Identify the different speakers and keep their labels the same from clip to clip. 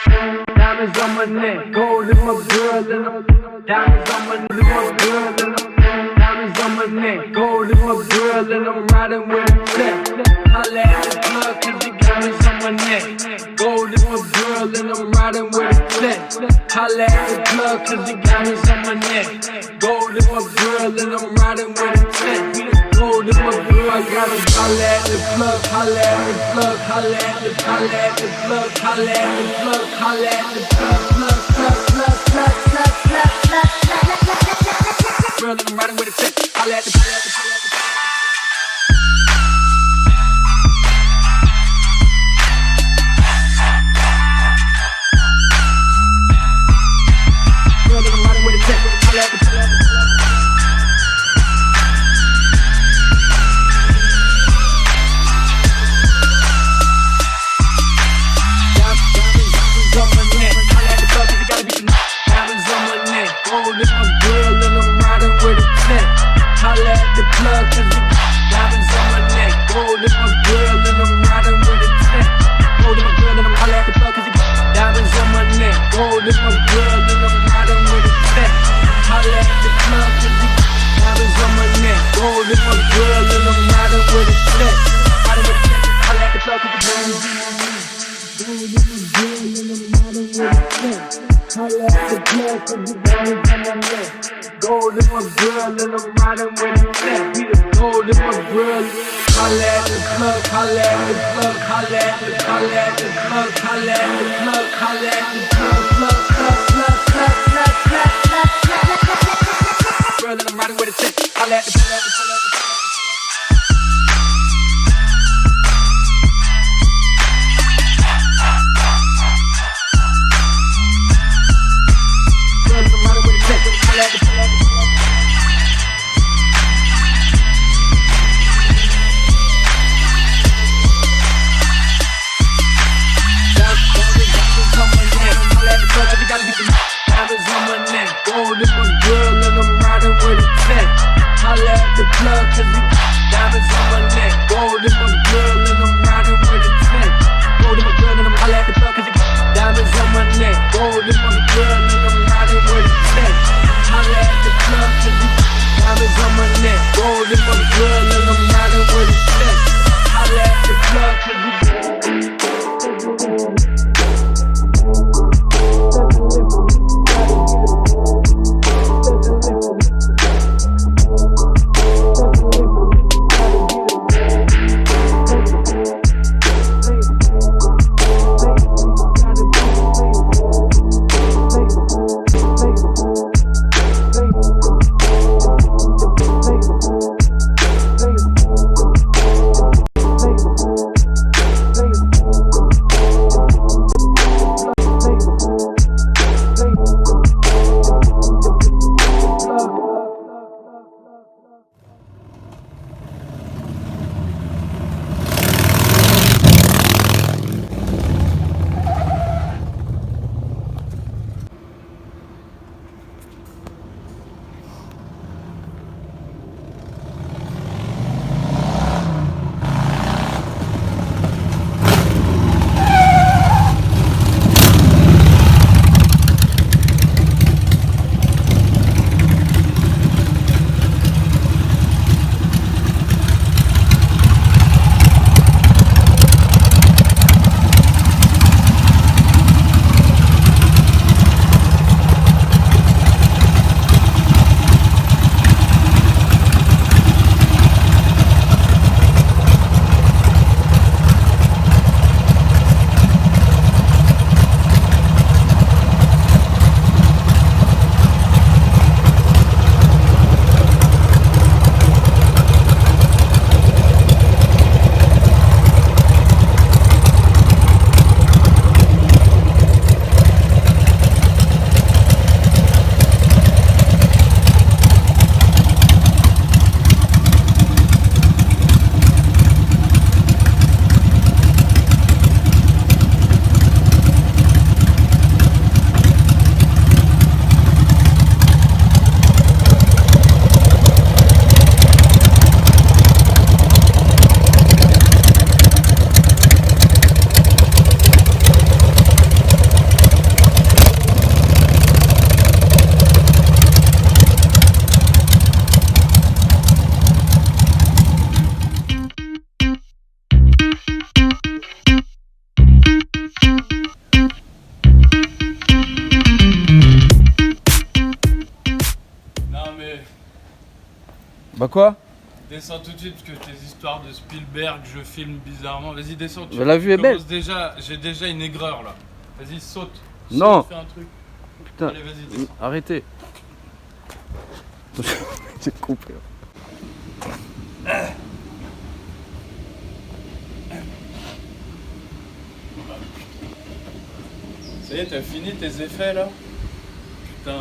Speaker 1: Diamonds on my neck, gold in my girl, and I'm diamonds on my girl, and I'm diamonds on my neck, gold in my girl, and I'm riding with a check. Holla at the plug, cause you diamonds on my neck, gold in my girl, and I'm riding with a check. Holla at the plug, cause you diamonds on my neck, gold in my girl, and I'm riding with a check. Gold in my girl, I gotta holla at the plug, holla at the plug, holla at the plug, holla at the plug, holla at the plug, holla at the plug, girl, and I'm riding with a check. Holla at the plug, holla at the plug. Girl, and I'm riding with a check. Holla at the plug. Gold in my girl and I'm riding with a check. Holla at the plug cause the diamonds on my neck. Gold in my girl and I'm riding with a check. Gold in my girl and I'm holla at the plug cause the diamonds on my neck. Gold in my girl and I'm riding with a check. Holla at the plug cause the diamonds on my neck. Gold in my girl and I'm riding with a check. Riding with a check. Holla at the plug cause the diamonds on my neck. Gold in my girl and I'm riding with a check. Holla at the plug, cause the diamonds on my neck. Gold in my girl and I'm riding with a check. Be the gold in my girl. Holla at the plug, holla at the plug, holla at the plug, holla at the plug, holla at the plug, holla at the plug, girl and I'm riding with a check. Holla at the plug, gold in my girl and I'm riding with a check. Holla at the plug
Speaker 2: Bah quoi?
Speaker 3: Descends tout de suite parce que tes histoires de Spielberg, je filme bizarrement. Vas-y, descends.
Speaker 2: Mais la vue est belle.
Speaker 3: J'ai déjà une aigreur là. Vas-y, saute.
Speaker 2: Non.
Speaker 3: Fais un truc.
Speaker 2: Putain,
Speaker 3: Allez, vas-y, descends.
Speaker 2: arrêtez. J'ai compris.
Speaker 3: Ça y est, t'as fini tes effets là? Putain.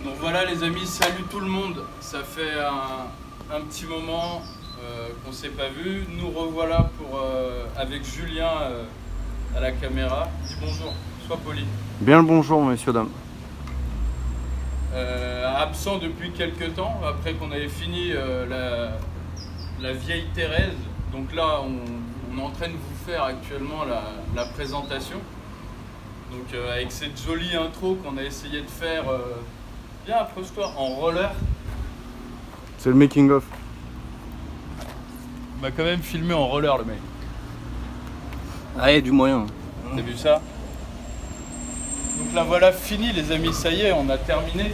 Speaker 3: Donc voilà les amis, salut tout le monde. Ça fait un petit moment qu'on s'est pas vu. Nous revoilà avec Julien à la caméra. Dis bonjour, sois poli.
Speaker 2: Bien le bonjour, messieurs, dames.
Speaker 3: Absent depuis quelques temps, après qu'on avait fini la vieille Thérèse. Donc là, on est en train de vous faire actuellement la présentation. Donc avec cette jolie intro qu'on a essayé de faire, bien approche-toi, en roller.
Speaker 2: C'est le making of.
Speaker 3: Il m'a quand même filmé en roller le mec.
Speaker 2: Ah, il y a du moyen.
Speaker 3: T'as vu ça? Donc là voilà, fini les amis, ça y est, on a terminé.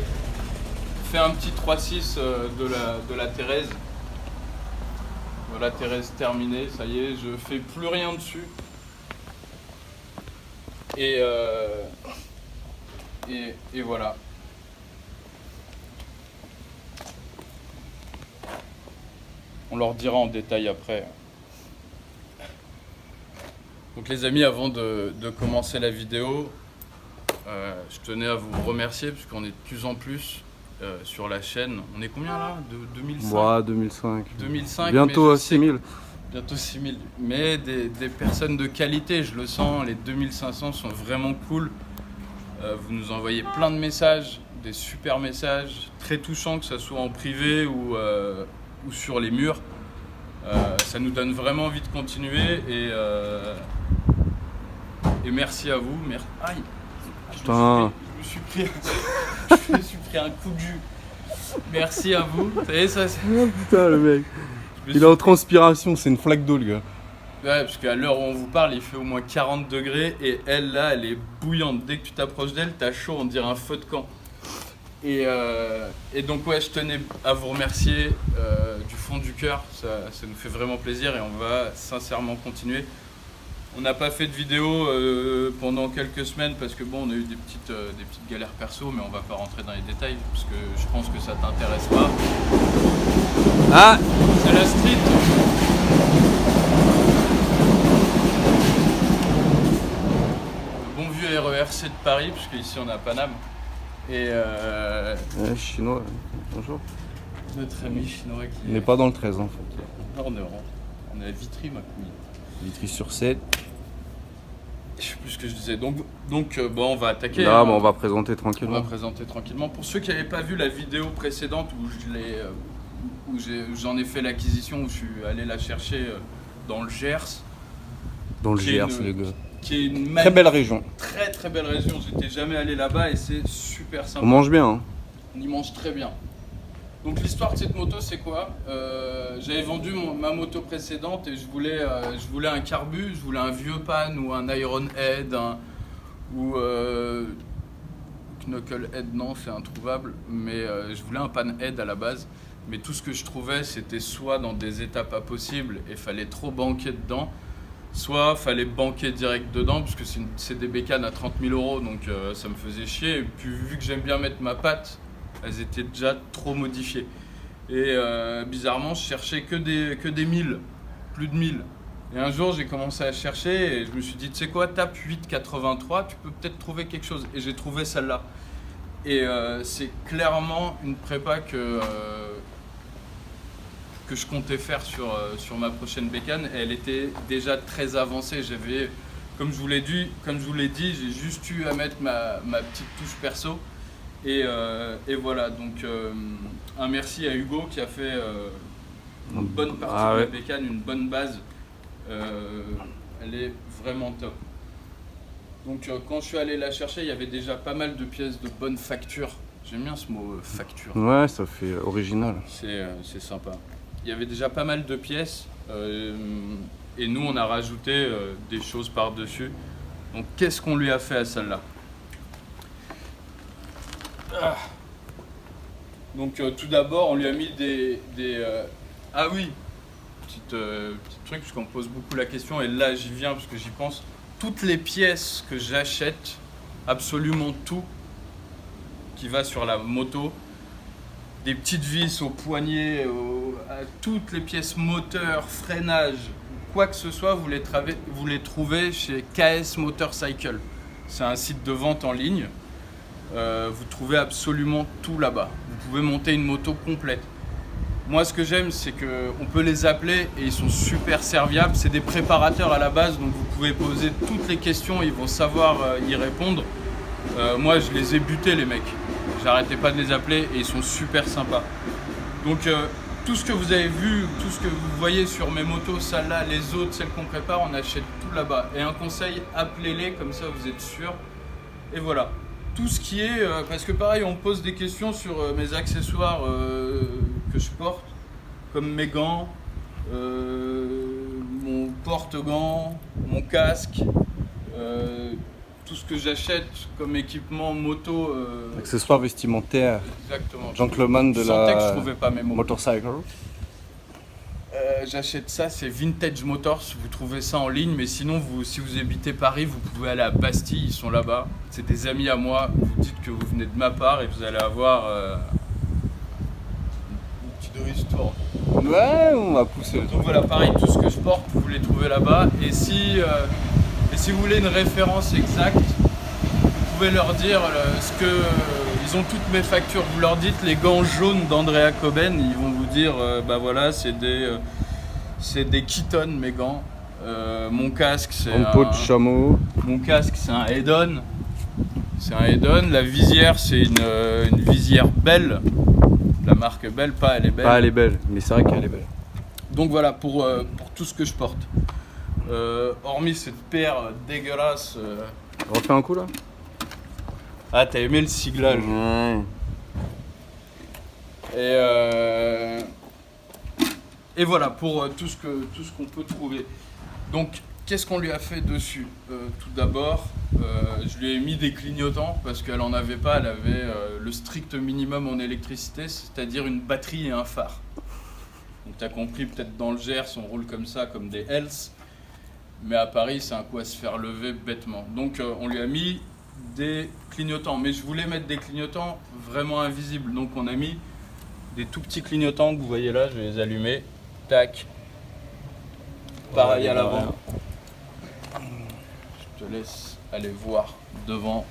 Speaker 3: Fait un petit 3-6 de la Thérèse. Voilà, Thérèse terminée, ça y est, je fais plus rien dessus. Et voilà. On leur dira en détail après. Donc les amis, avant de commencer la vidéo, je tenais à vous remercier puisqu'on est de plus en plus sur la chaîne. On est combien là? De 2005?
Speaker 2: Ouais, 2005.
Speaker 3: 2005.
Speaker 2: Bientôt à 6000.
Speaker 3: Bientôt 6000. Mais des personnes de qualité, je le sens. Les 2500 sont vraiment cool. Vous nous envoyez plein de messages, des super messages, très touchants, que ce soit en privé ou sur les murs. Ça nous donne vraiment envie de continuer et merci à vous. Aïe,
Speaker 2: Putain.
Speaker 3: je me suis pris un coup de jus. Merci à vous. Vous savez, ça,
Speaker 2: Putain, le mec. Il est en transpiration, c'est une flaque d'eau, le gars.
Speaker 3: Ouais, parce qu'à l'heure où on vous parle, il fait au moins 40 degrés et elle, là, elle est bouillante. Dès que tu t'approches d'elle, t'as chaud, on dirait un feu de camp. Et donc, ouais, je tenais à vous remercier du fond du cœur. Ça nous fait vraiment plaisir et on va sincèrement continuer. On n'a pas fait de vidéo pendant quelques semaines parce que bon, on a eu des petites galères perso, mais on va pas rentrer dans les détails parce que je pense que ça t'intéresse pas.
Speaker 2: Ah,
Speaker 3: c'est la street. Le bon vieux RERC de Paris, puisque ici on est à Paname. Et
Speaker 2: chinois, bonjour.
Speaker 3: Notre ami chinois qui
Speaker 2: On n'est pas dans le 13, en fait.
Speaker 3: Non, on est à Vitry, ma couille.
Speaker 2: Vitry-sur-Seine.
Speaker 3: Je sais plus ce que je disais. Donc bon, on va attaquer.
Speaker 2: Là,
Speaker 3: hein.
Speaker 2: on va présenter tranquillement.
Speaker 3: On va présenter tranquillement. Pour ceux qui n'avaient pas vu la vidéo précédente où j'en ai fait l'acquisition, où je suis allé la chercher dans le Gers.
Speaker 2: Dans le Gers, les gars.
Speaker 3: Qui est une
Speaker 2: très belle région.
Speaker 3: Très très belle région. J'étais jamais allé là-bas et c'est super sympa.
Speaker 2: On mange bien. Hein.
Speaker 3: On y mange très bien. Donc l'histoire de cette moto, c'est quoi? J'avais vendu ma moto précédente et je voulais un carbu, je voulais un vieux pan ou un Iron Head ou Knucklehead, non, c'est introuvable, mais je voulais un pan head à la base. Mais tout ce que je trouvais, c'était soit dans des états pas possibles et fallait trop banquer dedans, soit fallait banquer direct dedans parce que c'est des bécanes à 30 000 €, donc ça me faisait chier. Et puis vu que j'aime bien mettre ma patte, elles étaient déjà trop modifiées. Et bizarrement, je cherchais que des 1000, plus de 1000. Et un jour, j'ai commencé à chercher et je me suis dit, tu sais quoi, tape 8,83, tu peux peut-être trouver quelque chose. Et j'ai trouvé celle-là. Et c'est clairement une prépa que je comptais faire sur ma prochaine bécane. Et elle était déjà très avancée. J'avais, comme je vous l'ai dit, j'ai juste eu à mettre ma petite touche perso. Et voilà, donc un merci à Hugo qui a fait une bonne partie de la bécane, une bonne base. Elle est vraiment top. Donc quand je suis allé la chercher, il y avait déjà pas mal de pièces de bonne facture. J'aime bien ce mot facture.
Speaker 2: Ouais, ça fait original.
Speaker 3: C'est sympa. Il y avait déjà pas mal de pièces et nous on a rajouté des choses par-dessus. Donc qu'est-ce qu'on lui a fait à celle-là? Donc tout d'abord, on lui a mis Ah oui, petit truc, parce qu'on me pose beaucoup la question, et là j'y viens parce que j'y pense. Toutes les pièces que j'achète, absolument tout qui va sur la moto, des petites vis au poignet, à toutes les pièces moteur, freinage, quoi que ce soit, vous les trouvez chez KS Motorcycle. C'est un site de vente en ligne. Vous trouvez absolument tout là-bas. Vous pouvez monter une moto complète. Moi, ce que j'aime, c'est qu'on peut les appeler et ils sont super serviables. C'est des préparateurs à la base, donc vous pouvez poser toutes les questions, ils vont savoir y répondre. Moi, je les ai butés, les mecs. J'arrêtais pas de les appeler et ils sont super sympas. Donc, tout ce que vous avez vu, tout ce que vous voyez sur mes motos, celles-là, les autres, celles qu'on prépare, on achète tout là-bas. Et un conseil, appelez-les, comme ça vous êtes sûr. Et voilà. Tout ce qui est, parce que pareil, on me pose des questions sur mes accessoires que je porte, comme mes gants, mon porte-gants, mon casque, tout ce que j'achète comme équipement moto.
Speaker 2: Accessoires vestimentaires.
Speaker 3: Exactement.
Speaker 2: Gentleman de
Speaker 3: Je sentais que je
Speaker 2: la
Speaker 3: trouvais pas mes mots.
Speaker 2: motorcycle.
Speaker 3: J'achète ça, c'est Vintage Motors, vous trouvez ça en ligne, mais sinon, si vous habitez Paris, vous pouvez aller à Bastille, ils sont là-bas. C'est des amis à moi, vous dites que vous venez de ma part et vous allez avoir une petite ristourne.
Speaker 2: Ouais, on va pousser.
Speaker 3: Donc voilà, pareil, tout ce que je porte, vous les trouvez là-bas. Et si vous voulez une référence exacte, vous pouvez leur dire ils ont toutes mes factures. Vous leur dites les gants jaunes d'Andrea Coben, ils vont vous dire bah voilà, c'est des Keaton mes gants. Mon casque c'est
Speaker 2: En peau de chameau.
Speaker 3: Mon casque c'est un Hedon. C'est un Hedon. La visière c'est une visière Bell. La marque Bell, pas elle est belle.
Speaker 2: Ah, elle est belle, mais c'est vrai qu'elle est belle.
Speaker 3: Donc voilà pour tout ce que je porte. Hormis cette paire dégueulasse.
Speaker 2: On refait un coup là?
Speaker 3: Ah, t'as aimé le siglage.
Speaker 2: Ouais.
Speaker 3: Et voilà pour tout ce qu'on peut trouver. Donc, qu'est-ce qu'on lui a fait dessus? Tout d'abord, je lui ai mis des clignotants parce qu'elle en avait pas. Elle avait le strict minimum en électricité, c'est-à-dire une batterie et un phare. Donc, t'as compris, peut-être dans le Gers, on roule comme ça, comme des Hells. Mais à Paris, c'est un coup à se faire lever bêtement. Donc, on lui a mis des clignotants, mais je voulais mettre des clignotants vraiment invisibles, donc on a mis des tout petits clignotants que vous voyez là, je vais les allumer, tac, pareil à l'avant, je te laisse aller voir devant.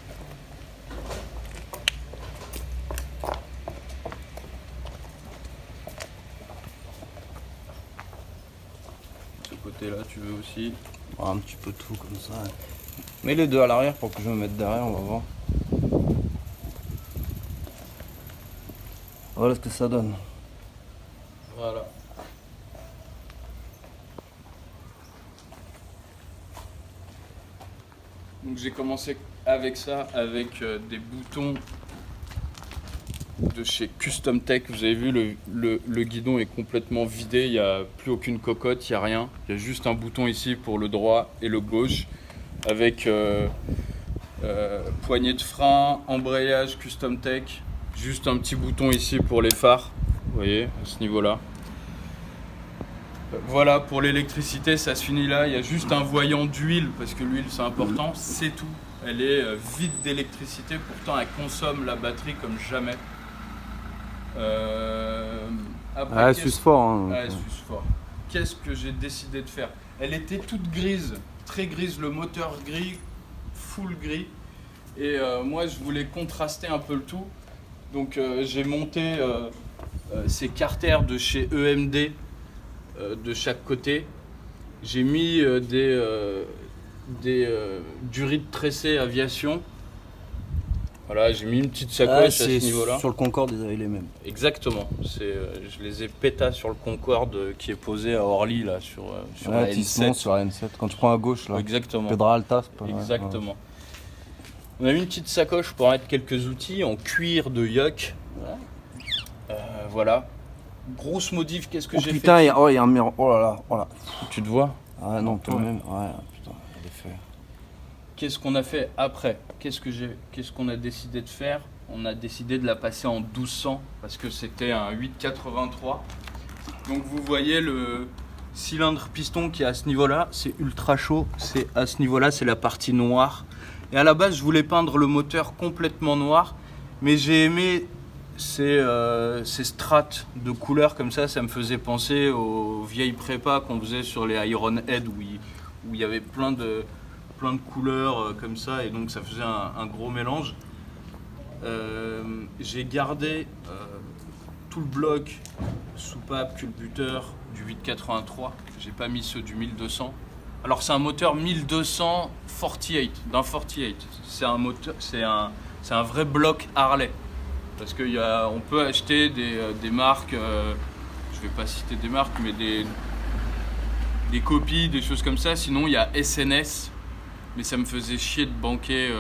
Speaker 3: Ce côté là tu veux aussi?
Speaker 2: Un petit peu tout comme ça. Mets les deux à l'arrière pour que je me mette derrière, on va voir. Voilà ce que ça donne.
Speaker 3: Voilà. Donc j'ai commencé avec ça, avec des boutons de chez Custom Tech. Vous avez vu, le guidon est complètement vidé, il n'y a plus aucune cocotte, il n'y a rien. Il y a juste un bouton ici pour le droit et le gauche, avec poignée de frein, embrayage Custom Tech, juste un petit bouton ici pour les phares, vous voyez, à ce niveau-là. Voilà, pour l'électricité, ça se finit là. Il y a juste un voyant d'huile, parce que l'huile c'est important, c'est tout. Elle est vide d'électricité, pourtant elle consomme la batterie comme jamais. Après,
Speaker 2: elle suce fort. Hein,
Speaker 3: elle suce fort. Qu'est-ce que j'ai décidé de faire? Elle était toute grise, très grise, le moteur gris, full gris. Et moi je voulais contraster un peu le tout. Donc j'ai monté ces carters de chez EMD de chaque côté. J'ai mis du ride tressé aviation. Voilà, j'ai mis une petite sacoche à ce niveau-là.
Speaker 2: Sur le Concorde, ils avaient les mêmes.
Speaker 3: Exactement. Je les ai pétas sur le Concorde qui est posé à Orly là sur la N7.
Speaker 2: Sur la N7. Quand tu prends à gauche là.
Speaker 3: Exactement.
Speaker 2: Pedra Alta, c'est pas mal.
Speaker 3: Exactement. On a mis une petite sacoche pour mettre quelques outils en cuir de yuck. Voilà. Grosse modif, qu'est-ce que j'ai
Speaker 2: putain,
Speaker 3: fait?
Speaker 2: il y a un miroir. Oh là là, oh là.
Speaker 3: Tu te vois?
Speaker 2: Ah non, toi même. Ouais, putain, il est fait.
Speaker 3: Qu'est-ce qu'on a fait après? Qu'est-ce qu'on a décidé de faire? on a décidé de la passer en 1200 parce que c'était un 883. Donc vous voyez le cylindre piston qui est à ce niveau-là, c'est ultra chaud, c'est à ce niveau-là, c'est la partie noire. Et à la base, je voulais peindre le moteur complètement noir, mais j'ai aimé ces strates de couleurs comme ça me faisait penser aux vieilles prépas qu'on faisait sur les Ironhead où il y avait plein de couleurs comme ça, et donc ça faisait un gros mélange. J'ai gardé tout le bloc, soupape, culbuteur du 883, j'ai pas mis ceux du 1200. Alors c'est un moteur 1200 48, d'un 48, c'est un vrai bloc Harley. Parce qu'on peut acheter des marques, je vais pas citer des marques, mais des copies, des choses comme ça. Sinon, il y a SNS, mais ça me faisait chier de banquer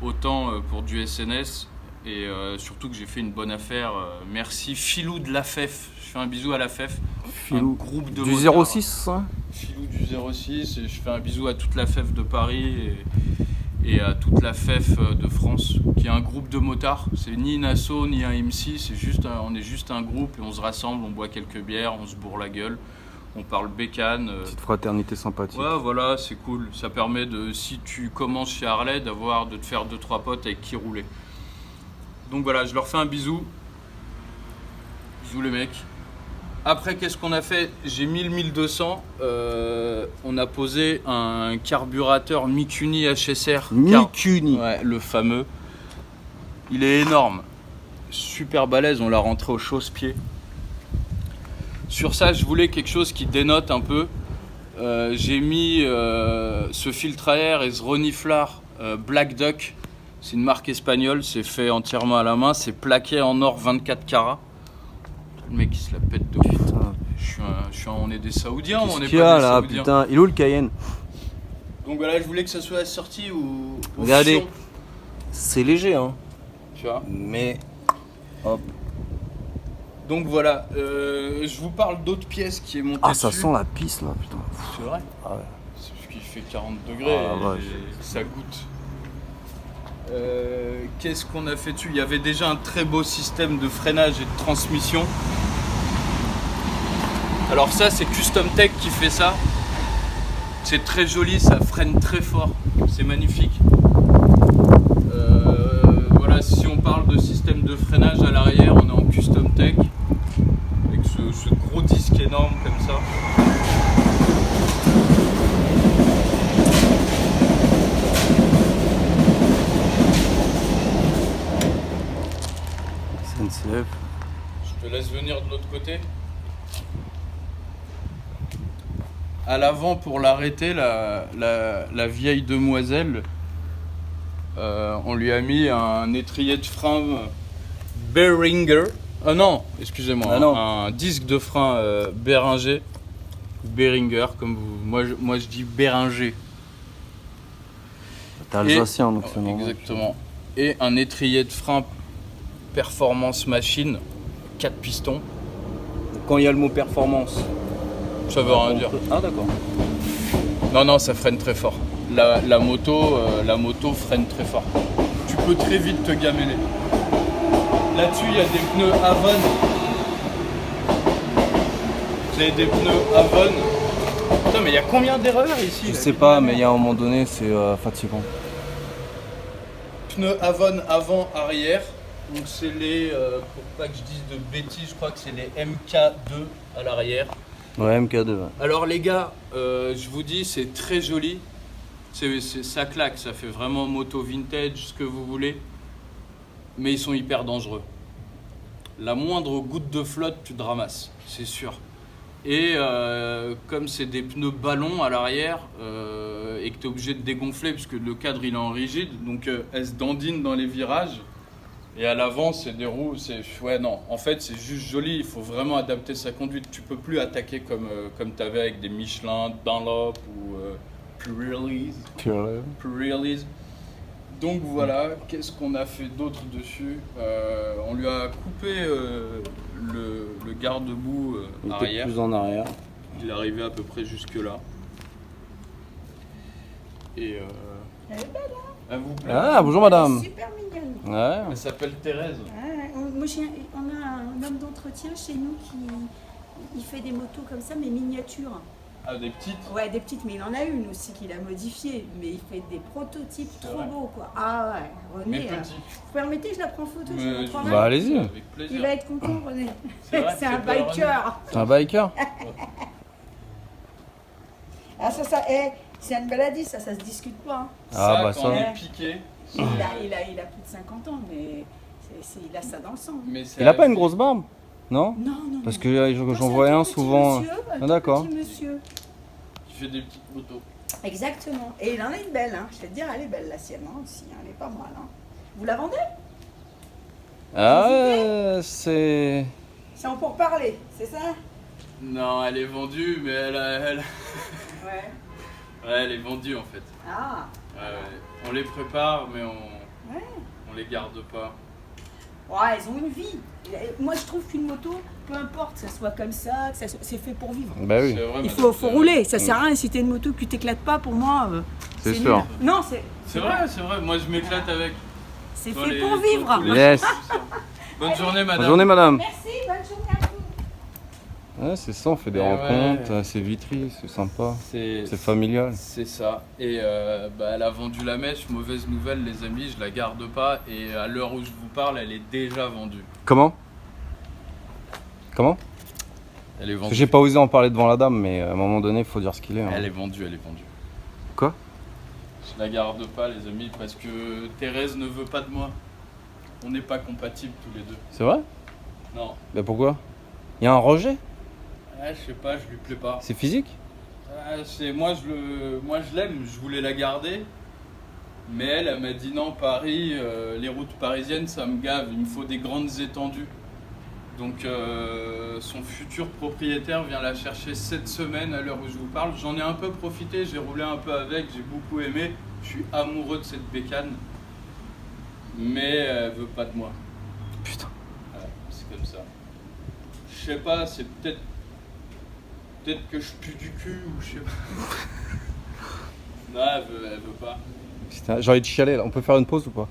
Speaker 3: autant pour du SNS. Et surtout que j'ai fait une bonne affaire. Merci Philou de la FEF. Je fais un bisou à la FEF.
Speaker 2: Philou
Speaker 3: un groupe de
Speaker 2: du
Speaker 3: motards.
Speaker 2: 06 hein.
Speaker 3: Philou du 06. Et je fais un bisou à toute la FEF de Paris. Et à toute la FEF de France, qui est un groupe de motards. C'est ni une asso, ni un MC, on est juste un groupe et on se rassemble, on boit quelques bières, on se bourre la gueule, on parle bécane.
Speaker 2: Petite fraternité sympathique.
Speaker 3: Ouais, voilà, c'est cool. Ça permet si tu commences chez Harley, de te faire 2-3 potes avec qui rouler. Donc voilà, je leur fais un bisou. Bisous les mecs. Après, qu'est-ce qu'on a fait? J'ai mis le 1200. On a posé un carburateur Mikuni HSR.
Speaker 2: Mikuni.
Speaker 3: Ouais, le fameux. Il est énorme. Super balèze. On l'a rentré au chausse-pied. Sur ça, je voulais quelque chose qui dénote un peu. J'ai mis ce filtre à air et ce reniflard Black Duck. C'est une marque espagnole. C'est fait entièrement à la main. C'est plaqué en or 24 carats. Le mec il se la pète de ouf. On est des Saoudiens, on n'est
Speaker 2: Qu'il y
Speaker 3: pas
Speaker 2: a
Speaker 3: des
Speaker 2: là,
Speaker 3: Saoudiens.
Speaker 2: putain, il est où le Cayenne?
Speaker 3: Donc voilà, je voulais que ça soit assorti au
Speaker 2: Regardez,
Speaker 3: fion,
Speaker 2: c'est léger hein.
Speaker 3: tu vois.
Speaker 2: Mais hop.
Speaker 3: Donc voilà, je vous parle d'autres pièces qui est montée
Speaker 2: Ah, ça
Speaker 3: dessus.
Speaker 2: sent la pisse là, putain.
Speaker 3: C'est vrai.
Speaker 2: Ah ouais.
Speaker 3: C'est parce qu'il fait 40 degrés
Speaker 2: Ah,
Speaker 3: et ça goûte. Qu'est-ce qu'on a fait dessus? Il y avait déjà un très beau système de freinage et de transmission. Alors ça, c'est Custom Tech qui fait ça. C'est très joli, ça freine très fort. C'est magnifique. Voilà, si on parle de système de freinage à l'arrière, on est en Custom Tech. Avec ce gros disque énorme comme ça.
Speaker 2: SNCF.
Speaker 3: Je te laisse venir de l'autre côté. À l'avant, pour l'arrêter, la vieille demoiselle, on lui a mis un étrier de frein Behringer. Non, excusez-moi,
Speaker 2: Ah non.
Speaker 3: un disque de frein Behringer. Behringer, comme vous. Moi je dis Behringer.
Speaker 2: T'es alsacien donc c'est normal.
Speaker 3: Exactement. Et un étrier de frein Performance Machine, 4 pistons.
Speaker 2: Quand il y a le mot performance.
Speaker 3: Ça veut rien dire.
Speaker 2: Ah d'accord.
Speaker 3: Non, ça freine très fort. La moto freine très fort. Tu peux très vite te gameler. Là-dessus, il y a des pneus Avon. C'est des pneus Avon. Putain, mais il y a combien d'erreurs ici?
Speaker 2: Je sais pas, mais il y a un moment donné, c'est fatigant.
Speaker 3: Pneus Avon avant, arrière. Donc c'est les, pour pas que je dise de bêtises, je crois que c'est les MK2 à l'arrière.
Speaker 2: Ouais, MK2. Ouais.
Speaker 3: Alors les gars, je vous dis, c'est très joli. Ça claque, ça fait vraiment moto vintage, ce que vous voulez. Mais ils sont hyper dangereux. La moindre goutte de flotte, tu te ramasses, c'est sûr. Et comme c'est des pneus ballons à l'arrière et que tu es obligé de dégonfler puisque le cadre il est en rigide, donc elles se dandinent dans les virages. Et à l'avant, c'est des roues, ouais non, en fait c'est juste joli, il faut vraiment adapter sa conduite. Tu peux plus attaquer comme tu avais avec des Michelin, Dunlop ou Pirellis. Donc voilà, qu'est-ce qu'on a fait d'autre dessus? On lui a coupé le garde-boue
Speaker 2: Il était
Speaker 3: arrière.
Speaker 2: plus en arrière.
Speaker 3: Il arrivait à peu près jusque là. Et
Speaker 4: Elle est belle, hein?
Speaker 3: elle vous plaît?
Speaker 2: Ah, bonjour madame.
Speaker 4: Super mignonne.
Speaker 2: Ouais.
Speaker 3: Elle s'appelle Thérèse.
Speaker 4: Ouais, on a un homme d'entretien chez nous qui il fait des motos comme ça, mais miniatures.
Speaker 3: Ah, des petites.
Speaker 4: Ouais, des petites, mais il en a une aussi qu'il a modifiée. Mais il fait des prototypes
Speaker 3: C'est
Speaker 4: trop
Speaker 3: vrai.
Speaker 4: beaux, quoi. Ah ouais,
Speaker 3: Mais
Speaker 4: René,
Speaker 3: petits.
Speaker 4: vous permettez, je la prends en photo, je
Speaker 3: Mais
Speaker 4: vous montre en
Speaker 3: je-
Speaker 2: Bah, allez-y.
Speaker 3: Avec
Speaker 4: Il
Speaker 3: plaisir.
Speaker 4: va être content, René.
Speaker 3: C'est vrai,
Speaker 4: C'est un
Speaker 3: pas
Speaker 4: biker.
Speaker 2: C'est un biker.
Speaker 4: Ah, c'est une maladie, ça se discute pas. Hein.
Speaker 2: Ah,
Speaker 3: Ça,
Speaker 2: bah,
Speaker 3: quand
Speaker 2: ça.
Speaker 3: on est piqué. c'est-
Speaker 4: Il a plus de 50 ans, mais il a ça dans le sang.
Speaker 3: mais c'est
Speaker 2: Il a pas une
Speaker 3: avec-
Speaker 2: grosse barbe? Non?
Speaker 4: Non, non.
Speaker 2: Parce
Speaker 4: non.
Speaker 2: que
Speaker 4: Non,
Speaker 2: j'en
Speaker 4: c'est
Speaker 2: voyais un
Speaker 4: tout petit
Speaker 2: souvent.
Speaker 4: monsieur,
Speaker 2: Ah,
Speaker 4: tout
Speaker 2: d'accord.
Speaker 4: petit monsieur.
Speaker 3: Qui fait des petites motos.
Speaker 4: Exactement. Et il en a une belle, hein. Je vais te dire, elle est belle la sienne hein, aussi, hein. Elle est pas mal. Hein. Vous la vendez?
Speaker 2: Ah, c'est.
Speaker 4: C'est en pour parler, c'est ça?
Speaker 3: Non, elle est vendue, mais elle...
Speaker 4: Ouais.
Speaker 3: Ouais, elle est vendue en fait.
Speaker 4: Ah,
Speaker 3: Ouais, ouais. On les prépare, mais
Speaker 4: ouais.
Speaker 3: on les garde pas.
Speaker 4: Ouais, elles ont une vie. Et moi, je trouve qu'une moto, peu importe, que ça soit comme ça, c'est fait pour vivre.
Speaker 2: Bah oui.
Speaker 3: C'est vrai,
Speaker 4: Il
Speaker 3: madame,
Speaker 4: faut
Speaker 3: c'est
Speaker 4: rouler, ça sert à rien. Si t'as une moto que tu t'éclates pas, pour moi,
Speaker 2: C'est
Speaker 4: nul.
Speaker 2: sûr.
Speaker 4: Non,
Speaker 3: C'est vrai, c'est vrai. Moi, je m'éclate avec.
Speaker 4: c'est
Speaker 3: Dans
Speaker 4: fait
Speaker 3: les-
Speaker 4: pour
Speaker 3: dans
Speaker 4: vivre.
Speaker 3: tous les-
Speaker 2: Yes.
Speaker 3: Bonne journée, madame.
Speaker 2: Bonne journée, madame.
Speaker 4: Merci, bonne journée à vous.
Speaker 2: Ouais, c'est ça, on fait des
Speaker 3: Eh
Speaker 2: rencontres,
Speaker 3: ouais.
Speaker 2: c'est Vitry, c'est sympa.
Speaker 3: C'est
Speaker 2: C'est familial.
Speaker 3: C'est ça. Et bah, elle a vendu la mèche. Mauvaise nouvelle, les amis, je la garde pas. Et à l'heure où je vous parle, elle est déjà vendue.
Speaker 2: Comment? Comment?
Speaker 3: Elle est
Speaker 2: Parce
Speaker 3: vendue.
Speaker 2: que j'ai pas osé en parler devant la dame, mais à un moment donné, il faut dire ce qu'il est. hein.
Speaker 3: Elle est vendue, elle est vendue.
Speaker 2: Quoi?
Speaker 3: Je la garde pas, les amis, parce que Thérèse ne veut pas de moi. On n'est pas compatibles tous les deux.
Speaker 2: C'est vrai?
Speaker 3: Non.
Speaker 2: Mais pourquoi? Il y a un rejet?
Speaker 3: Ah, je sais pas, je lui plais pas.
Speaker 2: C'est physique?
Speaker 3: Ah, moi je l'aime, je voulais la garder. Mais elle m'a dit non, Paris, les routes parisiennes, ça me gave, il me faut des grandes étendues. Donc son futur propriétaire vient la chercher cette semaine à l'heure où je vous parle. J'en ai un peu profité, j'ai roulé un peu avec, j'ai beaucoup aimé. Je suis amoureux de cette bécane. Mais elle veut pas de moi.
Speaker 2: Putain.
Speaker 3: Ouais, c'est comme ça. Je sais pas, c'est peut-être que je pue du cul ou je sais pas. Non, elle veut pas.
Speaker 2: Putain, j'ai envie de chialer là. On peut faire une pause ou pas?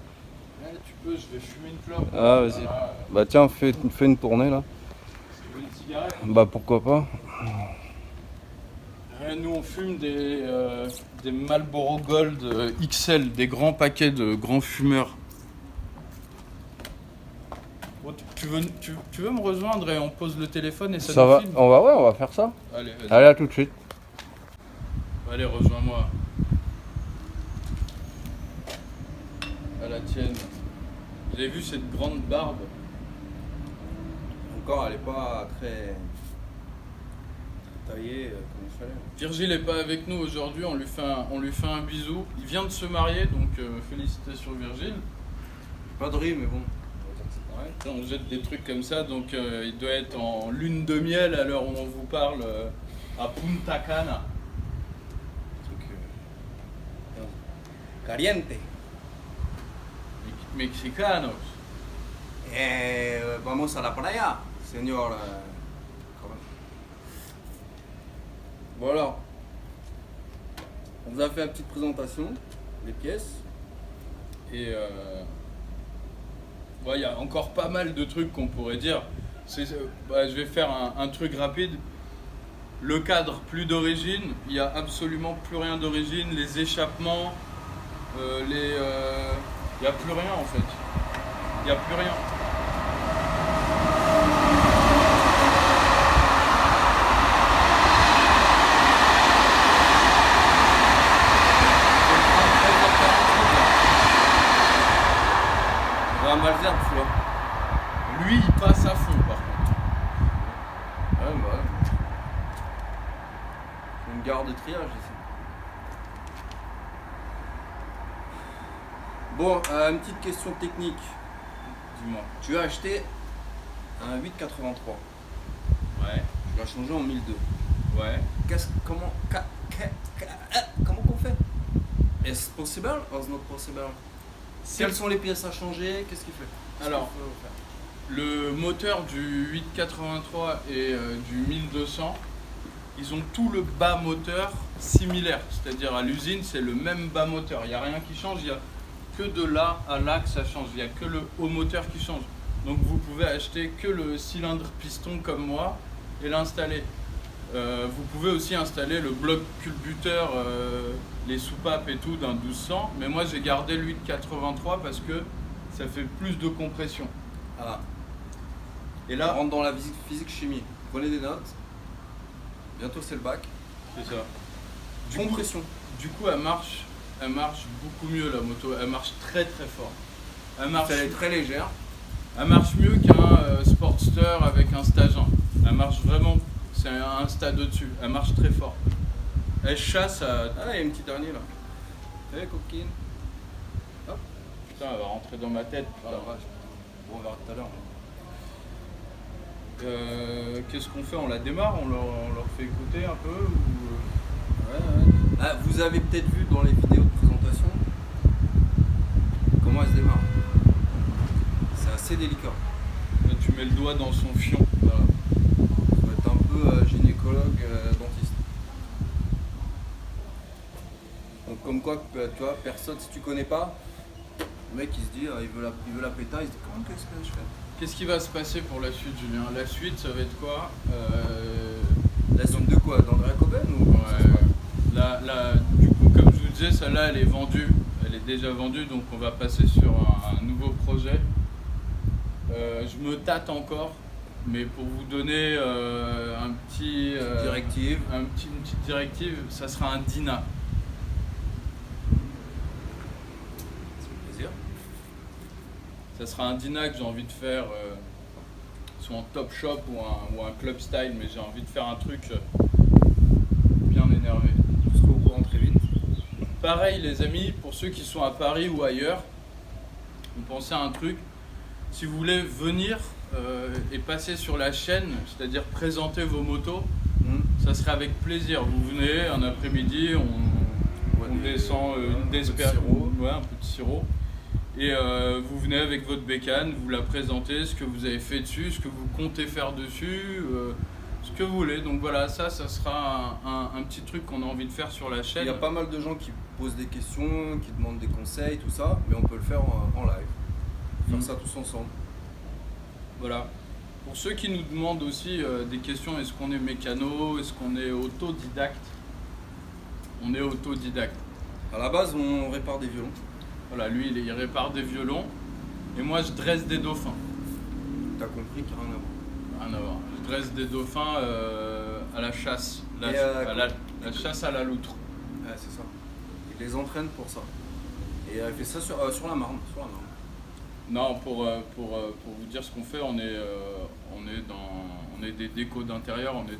Speaker 3: Ouais, tu peux, je vais fumer une clope.
Speaker 2: Ah, vas-y.
Speaker 3: Voilà.
Speaker 2: Bah tiens, fais une tournée là.
Speaker 3: Tu veux une cigarette?
Speaker 2: Bah pourquoi pas?
Speaker 3: Ouais, nous on fume des Marlboro Gold XL, des grands paquets de grands fumeurs. Bon, tu veux me rejoindre et on pose le téléphone et ça
Speaker 2: Ça
Speaker 3: nous
Speaker 2: va?
Speaker 3: filme?
Speaker 2: On va faire ça.
Speaker 3: Allez, vas-y.
Speaker 2: Allez, à tout de suite.
Speaker 3: Allez, rejoins-moi. À la tienne. Vous avez vu cette grande barbe?
Speaker 2: Encore, elle est pas très taillée comme il fallait.
Speaker 3: Virgile n'est pas avec nous aujourd'hui, on lui fait un bisou. Il vient de se marier, donc félicitations Virgile.
Speaker 2: Pas de riz, mais bon.
Speaker 3: Ouais, on jette des trucs comme ça, donc il doit être en lune de miel à l'heure où on vous parle à Punta Cana.
Speaker 2: Caliente.
Speaker 3: Mexicanos.
Speaker 2: Vamos a la playa, señor. Voilà. On vous a fait une petite présentation des pièces.
Speaker 3: Et ouais, il y a encore pas mal de trucs qu'on pourrait dire. Je vais faire un truc rapide. Le cadre, plus d'origine. Il n'y a absolument plus rien d'origine. Les échappements, il n'y a plus rien en fait. Il n'y a plus rien.
Speaker 2: On va mal faire, tu vois.
Speaker 3: Lui, il passe à fond par contre.
Speaker 2: Ouais, bah ouais. C'est une gare de triage ici. Bon, une petite question technique.
Speaker 3: Dis-moi.
Speaker 2: Tu as acheté un 883.
Speaker 3: Ouais.
Speaker 2: Tu l'as changé en 1002.
Speaker 3: Ouais.
Speaker 2: Comment qu'on fait? Est-ce possible or not possible? Quelles sont les pièces à changer? Qu'est-ce qu'il fait?
Speaker 3: Alors, le moteur du 883 et du 1200, ils ont tout le bas moteur similaire. C'est-à-dire à l'usine, c'est le même bas moteur. Il n'y a rien qui change. Il y a que de là à là que ça change. Il n'y a que le haut moteur qui change. Donc vous pouvez acheter que le cylindre piston comme moi et l'installer. Vous pouvez aussi installer le bloc culbuteur, les soupapes et tout d'un 1200. Mais moi j'ai gardé lui de 83 parce que ça fait plus de compression.
Speaker 2: Ah. Et là, on rentre dans la physique-chimie. Prenez des notes. Bientôt c'est le bac.
Speaker 3: C'est ça.
Speaker 2: Compression.
Speaker 3: Du coup elle marche beaucoup mieux la moto. Elle marche très très fort. Elle
Speaker 2: Elle est très légère.
Speaker 3: Elle marche mieux qu'un Sportster avec un stage 1. Elle marche vraiment, c'est un stade au-dessus. Elle marche très fort. Elle chasse à...
Speaker 2: Ah, il y a une petite dernière là. Eh, coquine. Hop.
Speaker 3: Putain, elle va rentrer dans ma tête.
Speaker 2: Ah, la vache. Bon, on verra tout à l'heure.
Speaker 3: Qu'est-ce qu'on fait? On la démarre? On leur fait écouter un peu ou...
Speaker 2: Ouais. Ah, vous avez peut-être vu dans les vidéos de présentation comment elle se démarre. C'est assez délicat.
Speaker 3: Là, tu mets le doigt dans son fion.
Speaker 2: Voilà. Ça va être un peu gynécologue, dentiste. Donc comme quoi, tu vois, personne, si tu connais pas, le mec il se dit, il veut la péta, il se dit comment qu'est-ce que je fais?
Speaker 3: Qu'est-ce qui va se passer pour la suite, Julien? La suite, ça va être quoi?
Speaker 2: La suite de quoi? D'Andrea Coben ou
Speaker 3: Du coup, comme je vous disais, celle-là, elle est vendue. Elle est déjà vendue, donc on va passer sur un nouveau projet. Je me tâte encore, mais pour vous donner une petite directive, ça sera un Dyna.
Speaker 2: C'est plaisir.
Speaker 3: Ça sera un Dyna que j'ai envie de faire soit en top shop ou un club style, mais j'ai envie de faire un truc bien énervé.
Speaker 2: Vous serez au courant très vite.
Speaker 3: Pareil les amis, pour ceux qui sont à Paris ou ailleurs, vous pensez à un truc. Si vous voulez venir et passer sur la chaîne, c'est-à-dire présenter vos motos, ça serait avec plaisir. Vous venez un après-midi, on descend une Desper, un peu de sirop, et vous venez avec votre bécane, vous la présentez, ce que vous avez fait dessus, ce que vous comptez faire dessus, ce que vous voulez. Donc voilà, ça sera un petit truc qu'on a envie de faire sur la chaîne.
Speaker 2: Il y a pas mal de gens qui posent des questions, qui demandent des conseils, tout ça, mais on peut le faire en live. Faire ça tous ensemble.
Speaker 3: Voilà. Pour ceux qui nous demandent aussi des questions, est-ce qu'on est mécano, est-ce qu'on est autodidacte? On est autodidacte.
Speaker 2: À la base, on répare des violons.
Speaker 3: Voilà, lui il répare des violons et moi je dresse des dauphins.
Speaker 2: T'as compris qu'il n'y a rien à voir.
Speaker 3: Rien à voir. Je dresse des dauphins à la chasse. La chasse à la loutre.
Speaker 2: Ouais, c'est ça. Il les entraîne pour ça. Et elle fait ça sur la Marne.
Speaker 3: Non, pour vous dire ce qu'on fait, on est des décos d'intérieur, on est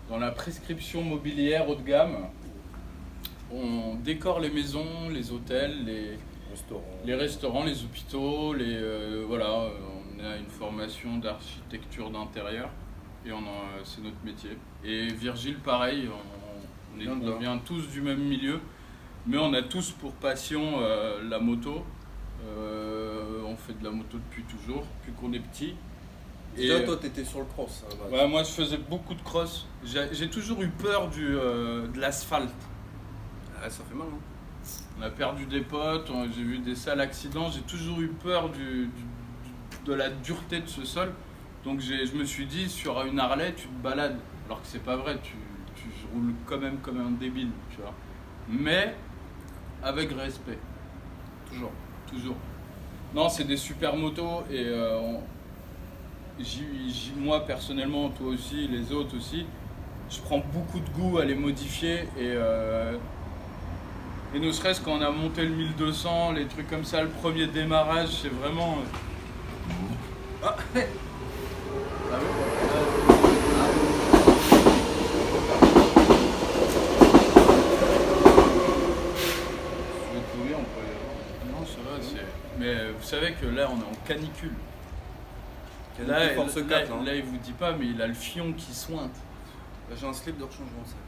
Speaker 3: dans la prescription mobilière haut de gamme. On décore les maisons, les hôtels, les restaurants, les hôpitaux, voilà, on a une formation d'architecture d'intérieur et c'est notre métier. Et Virgile, pareil, on vient tous du même milieu, mais on a tous pour passion la moto. On fait de la moto depuis toujours, depuis qu'on est petit.
Speaker 2: Déjà, toi, t'étais sur le cross.
Speaker 3: Ouais, moi, je faisais beaucoup de cross. J'ai toujours eu peur de l'asphalte.
Speaker 2: Ah, ça fait mal, hein.
Speaker 3: On a perdu des potes, j'ai vu des sales accidents. J'ai toujours eu peur de la dureté de ce sol. Donc, je me suis dit, sur une Harley, tu te balades. Alors que c'est pas vrai, tu roules quand même comme un débile, tu vois. Mais avec respect. Toujours. Non, c'est des super motos et moi personnellement, toi aussi, les autres aussi, je prends beaucoup de goût à les modifier et ne serait-ce quand on a monté le 1200, les trucs comme ça, le premier démarrage, c'est vraiment... Ah oui. Mais vous savez que là on est en canicule. Là, il vous dit pas, mais il a le fion qui sointe.
Speaker 2: Là, j'ai un slip de rechangeement de sac.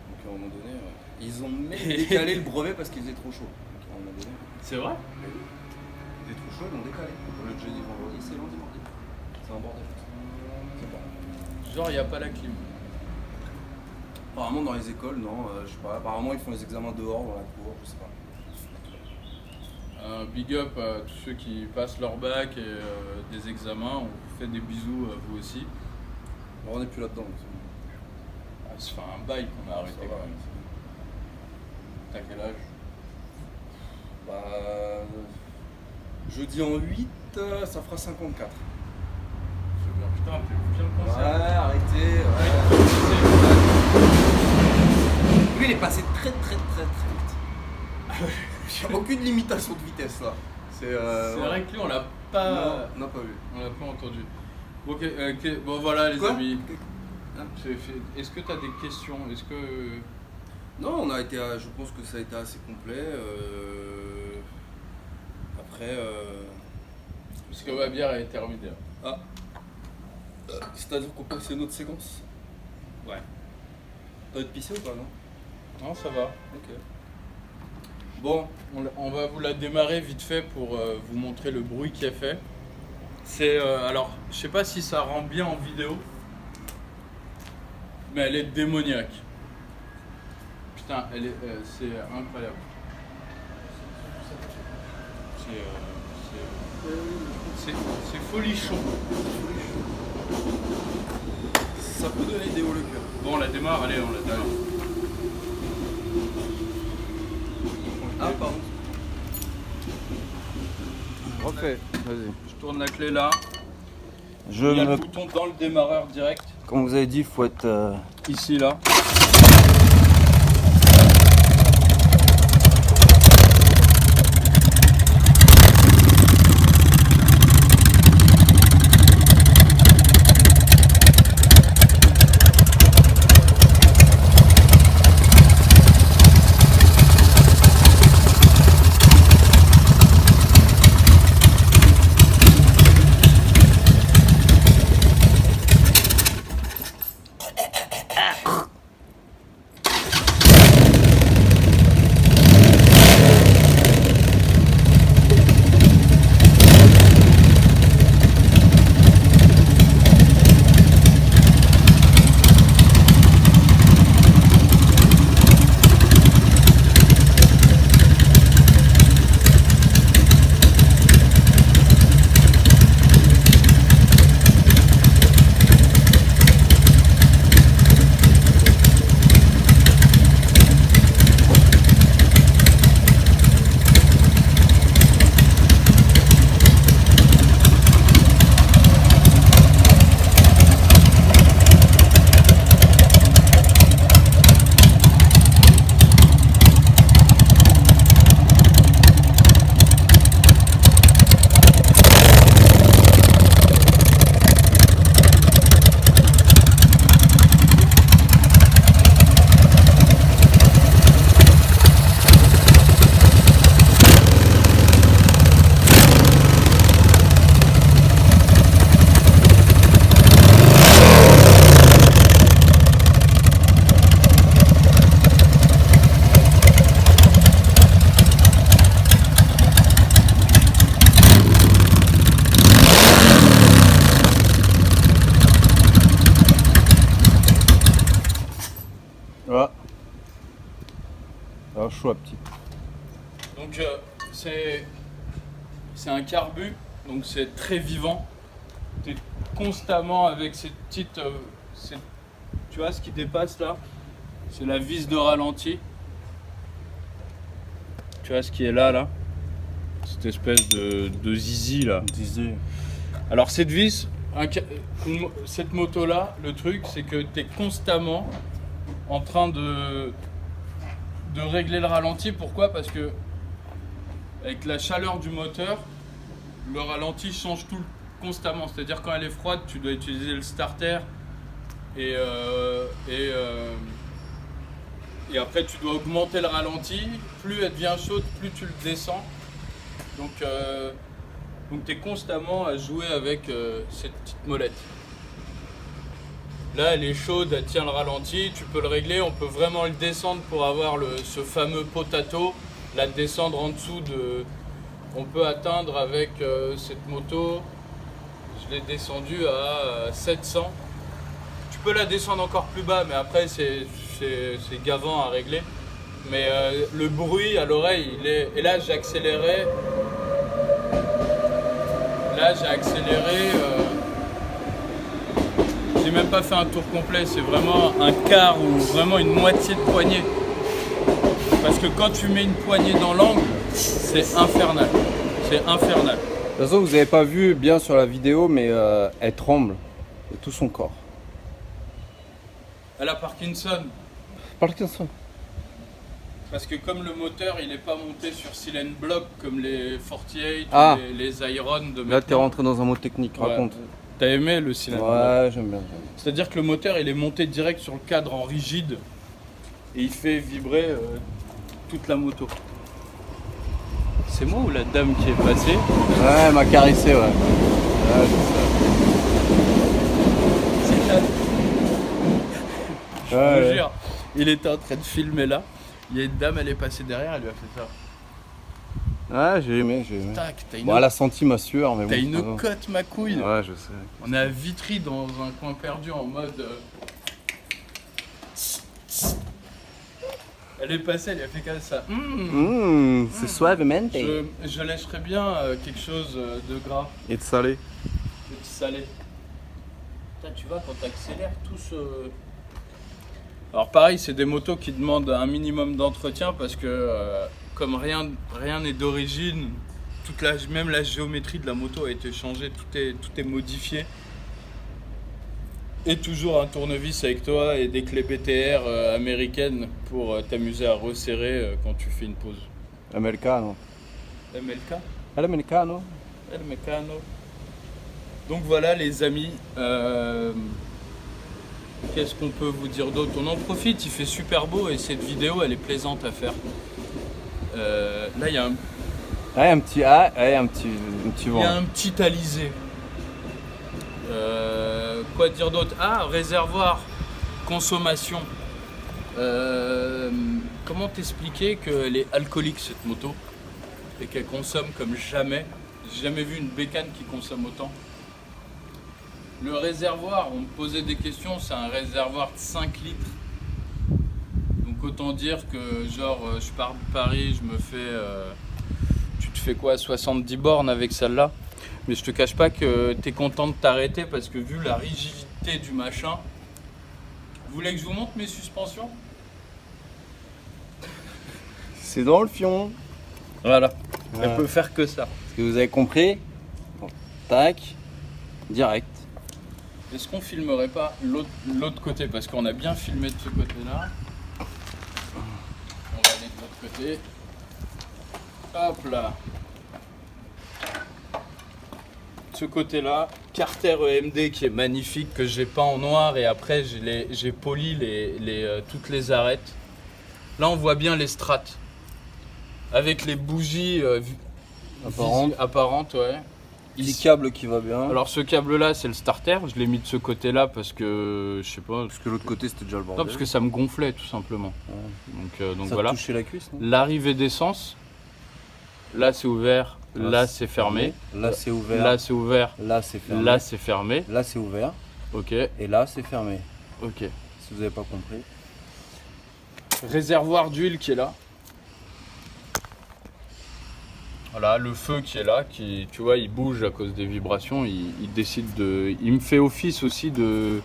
Speaker 2: Donc à un moment donné, ils ont même décalé le brevet parce qu'il faisait trop chaud. Donc à un moment donné,
Speaker 3: c'est vrai?
Speaker 2: Il faisait trop chaud, ils l'ont décalé. Au lieu de jeudi, vendredi, c'est lundi, mardi. C'est un bordel. C'est pas.
Speaker 3: Genre, il n'y a pas la clim.
Speaker 2: Apparemment dans les écoles, non, je sais pas. Apparemment ils font les examens dehors dans la cour, je sais pas.
Speaker 3: Un big up à tous ceux qui passent leur bac et des examens. On vous fait des bisous à vous aussi.
Speaker 2: Alors, on n'est plus là-dedans.
Speaker 3: Ah, ça fait un bail qu'on a arrêté
Speaker 2: Ça va.
Speaker 3: quand même. T'as quel âge?
Speaker 2: Bah, jeudi en 8, ça fera 54.
Speaker 3: C'est bien, putain, tu viens de
Speaker 2: Ouais,
Speaker 3: penser.
Speaker 2: arrêtez. Lui, il est passé très vite. Il n'y a aucune limitation de vitesse là. C'est
Speaker 3: C'est vrai que lui, on l'a
Speaker 2: Non,
Speaker 3: pas,
Speaker 2: on n'a pas vu.
Speaker 3: on l'a pas entendu. Ok, bon voilà les
Speaker 2: Quoi
Speaker 3: amis.
Speaker 2: Hein
Speaker 3: Est-ce que tu as des questions? Est-ce que
Speaker 2: Non, on a été, je pense que ça a été assez complet. Après,
Speaker 3: parce que ma bière est terminée.
Speaker 2: c'est-à-dire qu'on peut passer une autre séquence.
Speaker 3: Ouais.
Speaker 2: T'as envie de pisser ou pas, non?
Speaker 3: Non, ça va.
Speaker 2: Ok. Bon,
Speaker 3: On va vous la démarrer vite fait pour vous montrer le bruit qui est fait. C'est alors, je sais pas si ça rend bien en vidéo, mais elle est démoniaque. Putain, c'est incroyable. C'est folichon.
Speaker 2: ça peut donner des hauts le cœur.
Speaker 3: Bon, on la démarre, allez, on la démarre.
Speaker 2: Ah, pardon.
Speaker 5: Refais, vas-y.
Speaker 3: Je tourne la clé là.
Speaker 5: Je
Speaker 3: Il y a
Speaker 5: me...
Speaker 3: le bouton dans le démarreur direct.
Speaker 5: Comme vous avez dit, il faut être...
Speaker 3: Ici, là.
Speaker 5: Ah. Alors, chaud, petit.
Speaker 3: Donc c'est un carbu, donc c'est très vivant. Tu es constamment avec cette petite... tu vois ce qui dépasse là? C'est la vis de ralenti. Tu vois ce qui est là? Cette espèce de zizi là.
Speaker 5: Disais.
Speaker 3: Alors cette vis, cette moto là, le truc c'est que tu es constamment en train de régler le ralenti. Pourquoi? Parce que avec la chaleur du moteur, le ralenti change constamment. C'est-à-dire quand elle est froide, tu dois utiliser le starter et après tu dois augmenter le ralenti. Plus elle devient chaude, plus tu le descends. Donc tu es constamment à jouer avec cette petite molette. Là elle est chaude, elle tient le ralenti, tu peux le régler, on peut vraiment le descendre pour avoir ce fameux potato, la descendre en dessous de... On peut atteindre avec cette moto, je l'ai descendue à 700. Tu peux la descendre encore plus bas, mais après c'est gavant à régler. Mais le bruit à l'oreille, il est... Et là, j'ai accéléré. Là, j'ai accéléré. J'ai même pas fait un tour complet. C'est vraiment un quart ou vraiment une moitié de poignée. Parce que quand tu mets une poignée dans l'angle, c'est infernal. C'est infernal.
Speaker 5: De toute façon, vous avez pas vu bien sur la vidéo, mais elle tremble de tout son corps.
Speaker 3: Elle a Parkinson.
Speaker 5: Parkinson.
Speaker 3: Parce que comme le moteur, il n'est pas monté sur cylinder block comme les 48
Speaker 5: Ah.
Speaker 3: ou les Iron de
Speaker 5: Là,
Speaker 3: maintenant.
Speaker 5: t'es rentré dans un mot technique,
Speaker 3: Ouais.
Speaker 5: raconte.
Speaker 3: T'as aimé le cylinder block?
Speaker 5: Ouais, j'aime bien.
Speaker 3: C'est-à-dire que le moteur, il est monté direct sur le cadre en rigide et il fait vibrer toute la moto. C'est moi ou la dame qui est passée?
Speaker 5: Ouais, elle m'a caressé, ouais. Ouais,
Speaker 3: C'est la...
Speaker 5: je sais.
Speaker 3: Je
Speaker 5: Ouais,
Speaker 3: vous
Speaker 5: ouais.
Speaker 3: jure, il était en train de filmer là. Il y a une dame, elle est passée derrière, elle lui a fait ça.
Speaker 5: Ouais, j'ai aimé, j'ai aimé.
Speaker 3: Tac, t'as une,
Speaker 5: Bon, elle a senti ma sueur, mais bon.
Speaker 3: t'as
Speaker 5: c'est
Speaker 3: une
Speaker 5: pas grave.
Speaker 3: cote, ma couille.
Speaker 5: Ouais, je sais.
Speaker 3: On est à Vitry dans un coin perdu en mode. Elle est passée, elle a fait comme ça.
Speaker 5: C'est suavemente.
Speaker 3: Je lâcherais bien quelque chose de gras
Speaker 5: Et de salé.
Speaker 3: et de salé. Putain, tu vois, quand t'accélères, tout se. Alors, pareil, c'est des motos qui demandent un minimum d'entretien parce que, comme rien n'est d'origine, même la géométrie de la moto a été changée, tout est modifié. Et toujours un tournevis avec toi et des clés BTR américaines pour t'amuser à resserrer quand tu fais une pause.
Speaker 5: Americano.
Speaker 3: MLK,
Speaker 5: Americano.
Speaker 3: El Meccano. Donc voilà les amis, qu'est-ce qu'on peut vous dire d'autre? On en profite, il fait super beau et cette vidéo elle est plaisante à faire. Là il y a un,
Speaker 5: Ouais, un petit vent.
Speaker 3: il y a un petit alizé. Quoi dire d'autre? Ah, réservoir, consommation. Comment t'expliquer qu'elle est alcoolique cette moto et qu'elle consomme comme jamais? J'ai jamais vu une bécane qui consomme autant. Le réservoir, on me posait des questions, c'est un réservoir de 5 litres. Donc autant dire que genre je pars de Paris, je me fais... tu te fais quoi, 70 bornes avec celle-là? Mais je te cache pas que t'es content de t'arrêter parce que vu la rigidité du machin... Vous voulez que je vous montre mes suspensions?
Speaker 5: C'est dans le fion.
Speaker 3: Voilà,
Speaker 5: Ouais.
Speaker 3: elle peut faire que ça.
Speaker 5: Est-ce que vous avez compris? Bon, tac, direct.
Speaker 3: Est-ce qu'on filmerait pas l'autre côté? Parce qu'on a bien filmé de ce côté-là. On va aller de l'autre côté. Hop là. De ce côté-là, Carter EMD qui est magnifique, que j'ai peint en noir et après j'ai poli toutes les arêtes. Là on voit bien les strates. Avec les bougies apparentes, ouais.
Speaker 5: Petit câble qui va bien.
Speaker 3: Alors ce câble là c'est le starter, je l'ai mis de ce côté là parce que je sais pas,
Speaker 5: Parce que l'autre côté c'était déjà le bordel.
Speaker 3: non, parce que ça me gonflait tout simplement. Donc
Speaker 5: ça
Speaker 3: voilà.
Speaker 5: touchait la cuisse, non?
Speaker 3: L'arrivée d'essence, là c'est ouvert, là c'est fermé,
Speaker 5: Là c'est ouvert.
Speaker 3: là c'est ouvert,
Speaker 5: Là c'est fermé.
Speaker 3: là c'est fermé.
Speaker 5: Là c'est ouvert.
Speaker 3: Ok,
Speaker 5: Et là c'est fermé.
Speaker 3: ok.
Speaker 5: Si vous n'avez pas compris.
Speaker 3: Réservoir d'huile qui est là. Voilà, le feu qui est là, qui, tu vois, il bouge à cause des vibrations, il décide de... Il me fait office aussi de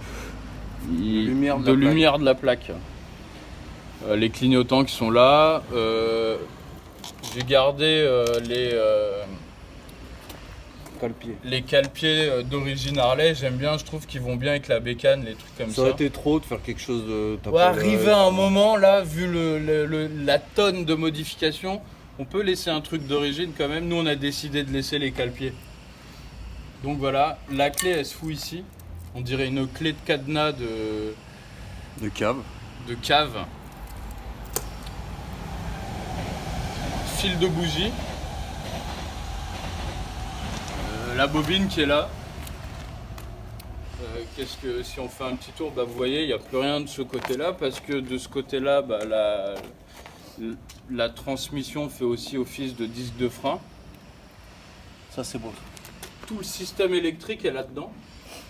Speaker 5: lumière de
Speaker 3: de
Speaker 5: la plaque.
Speaker 3: lumière de la plaque. Les clignotants qui sont là. J'ai gardé
Speaker 5: Calpier.
Speaker 3: les cale-pieds d'origine Harley, j'aime bien, je trouve qu'ils vont bien avec la bécane, les trucs comme
Speaker 5: Ça
Speaker 3: ça.
Speaker 5: aurait été trop de faire quelque chose de...
Speaker 3: Ouais, arrivé à un moment là, vu la tonne de modifications, on peut laisser un truc d'origine quand même. Nous on a décidé de laisser les cale-pieds. Donc voilà, la clé elle se fout ici. On dirait une clé de cadenas
Speaker 5: De cave.
Speaker 3: de cave. Fil de bougie. La bobine qui est là. Qu'est-ce que si on fait un petit tour, bah vous voyez, il n'y a plus rien de ce côté-là parce que de ce côté-là, bah, la transmission fait aussi office de disque de frein.
Speaker 5: Ça c'est beau.
Speaker 3: Tout le système électrique est là-dedans.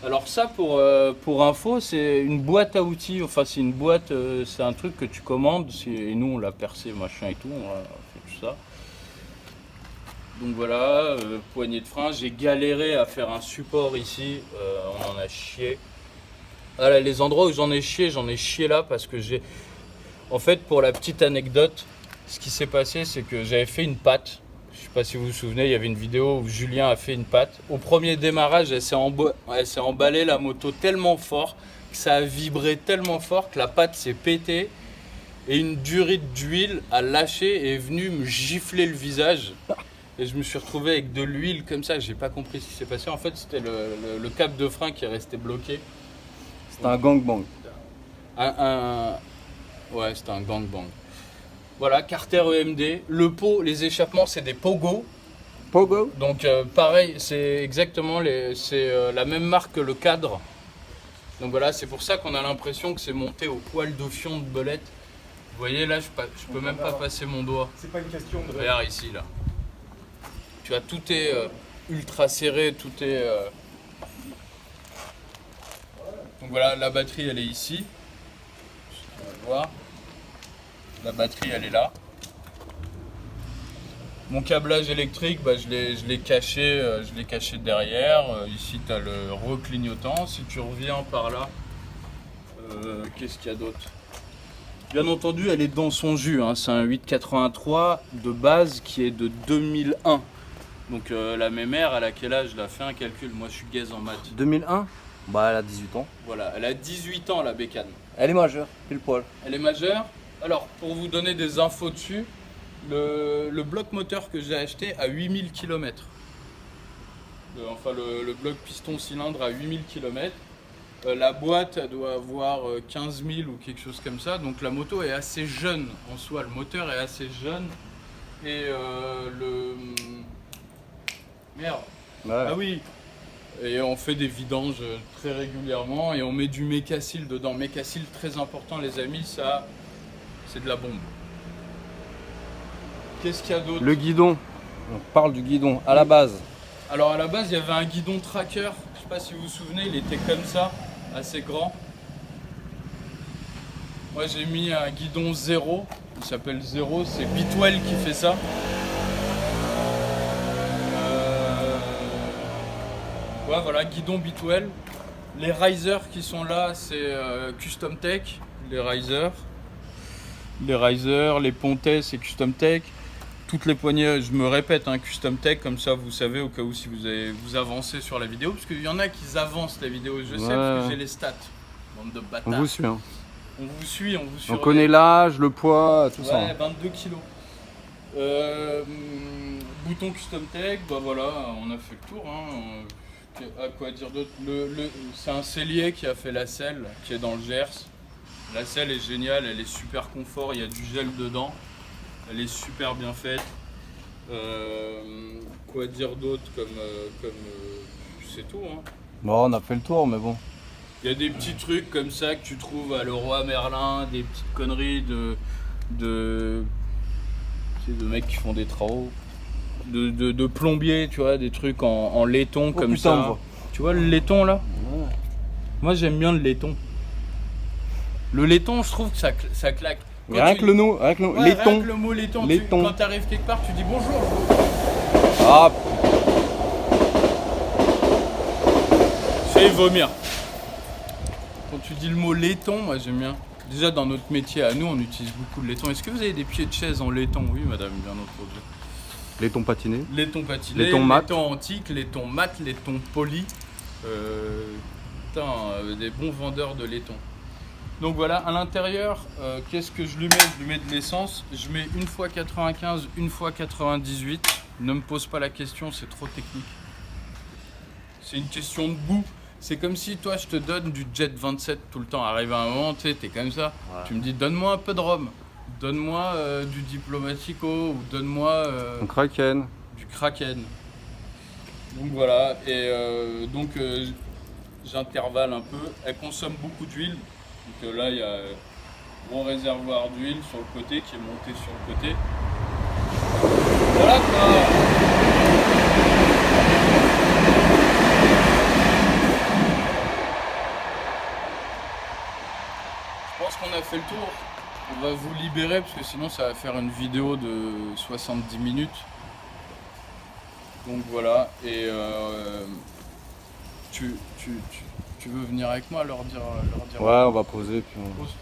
Speaker 3: Alors ça, pour info, c'est une boîte à outils. Enfin, c'est une boîte, c'est un truc que tu commandes. Et nous, on l'a percé, machin et tout. On a fait tout ça. Donc voilà, poignée de frein. J'ai galéré à faire un support ici. On en a chié. Voilà, les endroits où j'en ai chié là parce que j'ai... En fait, pour la petite anecdote, ce qui s'est passé, c'est que j'avais fait une patte. Je ne sais pas si vous vous souvenez, il y avait une vidéo où Julien a fait une patte. Au premier démarrage, elle s'est emballée la moto tellement fort que ça a vibré tellement fort que la patte s'est pétée et une durite d'huile a lâché et est venue me gifler le visage. Et je me suis retrouvé avec de l'huile comme ça. J'ai pas compris ce qui s'est passé. En fait, c'était le cap de frein qui est resté bloqué.
Speaker 5: C'était un gangbang.
Speaker 3: Ouais, c'était un gangbang. Voilà, Carter EMD. Le pot, les échappements, c'est des Pogo.
Speaker 5: Pogo.
Speaker 3: Donc pareil, c'est exactement la même marque que le cadre. Donc voilà, c'est pour ça qu'on a l'impression que c'est monté au poil de fion de belette. Vous voyez là, je peux même pas passer mon doigt.
Speaker 6: C'est pas une question de...
Speaker 3: Regarde ici là. Tu vois, tout est ultra serré, tout est... Donc voilà, la batterie elle est ici. On va voir. La batterie elle est là. Mon câblage électrique, bah, je l'ai caché derrière. Ici tu as le reclignotant. Si tu reviens par là, qu'est-ce qu'il y a d'autre? Bien entendu, elle est dans son jus. Hein. C'est un 883 de base qui est de 2001. Donc la mémère, elle a quel âge? Elle a fait un calcul. Moi je suis gaze en maths.
Speaker 5: 2001. Bah elle a 18 ans.
Speaker 3: Voilà, elle a 18 ans la bécane.
Speaker 5: Elle est majeure, pile poil.
Speaker 3: Elle est majeure. Alors, pour vous donner des infos dessus, le bloc moteur que j'ai acheté à 8000 km. Enfin, le bloc piston-cylindre à 8000 km. La boîte, elle doit avoir 15 000 ou quelque chose comme ça. Donc, la moto est assez jeune en soi. Le moteur est assez jeune. Et Merde.
Speaker 5: Ouais.
Speaker 3: Ah oui. Et on fait des vidanges très régulièrement. Et on met du Mécacil dedans. Mécacil, très important, les amis. Ça... c'est de la bombe. Qu'est-ce qu'il y a d'autre?
Speaker 5: Le guidon. On parle du guidon à la base.
Speaker 3: Alors à la base, il y avait un guidon tracker. Je sais pas si vous vous souvenez, il était comme ça, assez grand. Moi j'ai mis un guidon 0. Il s'appelle 0. C'est Bitwell qui fait ça. Ouais, voilà, guidon Bitwell. Les risers qui sont là, c'est Custom Tech. Les risers. Les pontets, c'est Custom Tech. Toutes les poignées, je me répète, hein, Custom Tech, comme ça vous savez au cas où si vous avancez sur la vidéo, parce qu'il y en a qui avancent la vidéo, je sais parce que j'ai les stats. Bande de bâtards.
Speaker 5: On vous suit. Hein.
Speaker 3: On vous suit.
Speaker 5: On connaît l'âge, le poids, tout ça.
Speaker 3: Ouais, 22 kilos. Bouton Custom Tech, bah voilà, on a fait le tour. Hein. À quoi dire d'autre? C'est un sellier qui a fait la selle, qui est dans le Gers. La selle est géniale, elle est super confort, il y a du gel dedans. Elle est super bien faite. Quoi dire d'autre comme c'est tout. Hein.
Speaker 5: Bon, on a fait le tour, mais bon.
Speaker 3: Il y a des petits trucs comme ça que tu trouves à Leroy Merlin, des petites conneries de mecs qui font des travaux, de plombiers, tu vois, des trucs en laiton comme
Speaker 5: putain,
Speaker 3: ça. Tu vois le laiton là?
Speaker 5: Ouais.
Speaker 3: Moi j'aime bien le laiton. Le laiton, je trouve que ça claque.
Speaker 5: Mais rien que le mot,
Speaker 3: Ouais,
Speaker 5: laiton.
Speaker 3: rien que le mot laiton.
Speaker 5: Laiton.
Speaker 3: Quand tu arrives quelque part, tu dis bonjour.
Speaker 5: Ah,
Speaker 3: Fais vomir. Quand tu dis le mot laiton, moi j'aime bien. Déjà dans notre métier à nous, on utilise beaucoup de laiton. Est-ce que vous avez des pieds de chaise en laiton? Oui, madame, bien entendu.
Speaker 5: laiton patiné.
Speaker 3: Laiton patiné,
Speaker 5: Laiton mat.
Speaker 3: laiton antique, laiton mat, laiton poli. Des bons vendeurs de laiton. Donc voilà, à l'intérieur, qu'est-ce que je lui mets? Je lui mets de l'essence. Je mets une fois 95, une fois 98. Ne me pose pas la question, c'est trop technique. C'est une question de goût. C'est comme si toi, je te donne du Jet 27 tout le temps. Arrive à un moment, tu sais, t'es comme ça. Ouais. Tu me dis, donne-moi un peu de rhum. Donne-moi du Diplomatico ou donne-moi
Speaker 5: Un Kraken.
Speaker 3: du Kraken. Donc voilà, et j'intervalle un peu. Elle consomme beaucoup d'huile. Donc là, il y a un bon réservoir d'huile sur le côté qui est monté sur le côté. Voilà quoi. fait le tour. On va vous libérer parce que sinon ça va faire une vidéo de 70 minutes. Donc voilà, et tu veux venir avec moi leur dire
Speaker 5: Ouais, on va poser puis on...
Speaker 3: Pose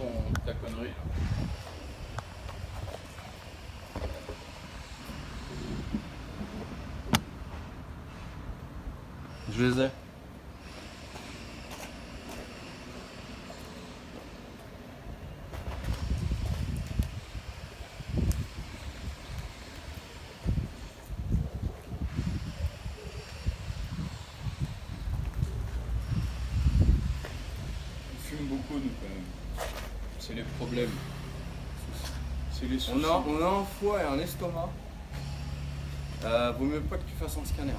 Speaker 3: ta connerie.
Speaker 5: Je les ai.
Speaker 3: On fume beaucoup nous quand même. C'est les problèmes. C'est les soucis.
Speaker 2: On a un foie et un estomac. Vaut mieux pas que tu fasses un scanner.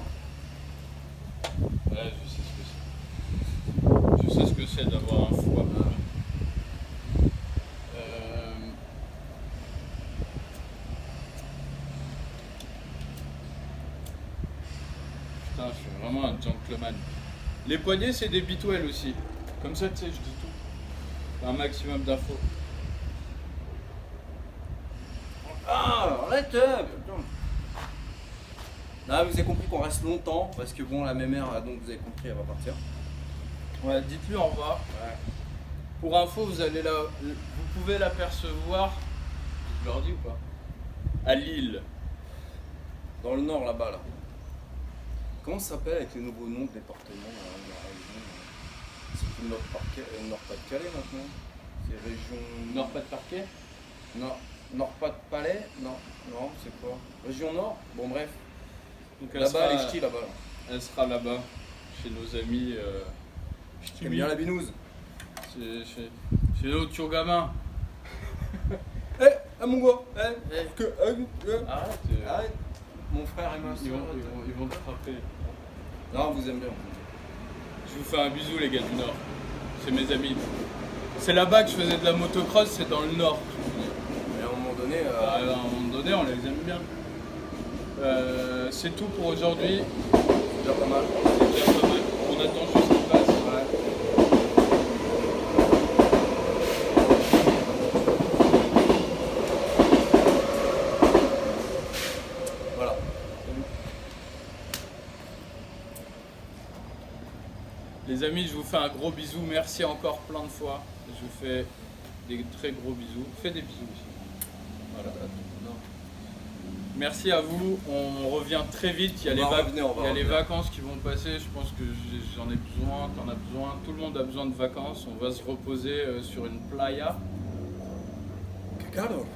Speaker 3: Ouais, je sais ce que c'est. Je sais ce que c'est d'avoir un foie. Putain, je suis vraiment un gentleman. Les poignets, c'est des bitwell aussi. Comme ça, tu sais, je dis tout. Un maximum d'infos.
Speaker 2: Ah, arrête putain. Là, vous avez compris qu'on reste longtemps parce que bon, la mémère, donc vous avez compris, elle va partir.
Speaker 3: Ouais, dites-lui au revoir.
Speaker 2: Ouais.
Speaker 3: Pour info, vous pouvez l'apercevoir. Je leur dis ou pas? À Lille.
Speaker 2: Dans le nord, là-bas, là. Comment ça s'appelle avec les nouveaux noms de départements là, de la région? C'est plus Nord-Pas-de-Calais maintenant. C'est région.
Speaker 3: Nord-Pas-de-Parquet?
Speaker 2: Nord-Pas-de-Palais? Non, c'est quoi? Région Nord? Bon, bref.
Speaker 3: Donc elle
Speaker 2: Là-bas, les
Speaker 3: sera,
Speaker 2: ch'tis, là-bas. Là.
Speaker 3: elle sera là-bas, chez nos amis.
Speaker 2: T'aimes bien la binouse?
Speaker 3: Chez nos gamin.
Speaker 2: Mon gars!
Speaker 3: Arrête.
Speaker 2: Arrête! Mon frère et ma soeur.
Speaker 3: Ils vont te frapper.
Speaker 2: Non, vous aimez bien.
Speaker 3: Je vous fais un bisou les gars du Nord. C'est mes amis. C'est là-bas que je faisais de la motocross, c'est dans le Nord.
Speaker 2: Mais à un moment donné.
Speaker 3: À un moment donné, on les aime bien. C'est tout pour aujourd'hui.
Speaker 2: C'est déjà pas mal.
Speaker 3: C'est déjà pas mal. On attend juste qu'il passe.
Speaker 2: Ouais. Voilà.
Speaker 3: Les amis, je vous fais un gros bisou. Merci encore plein de fois. Je vous fais des très gros bisous. Fais des bisous aussi. Voilà. Merci à vous, on revient très vite, il y a les vacances qui vont passer, je pense que j'en ai besoin, t'en as besoin, tout le monde a besoin de vacances, on va se reposer sur une playa.
Speaker 2: Cacao.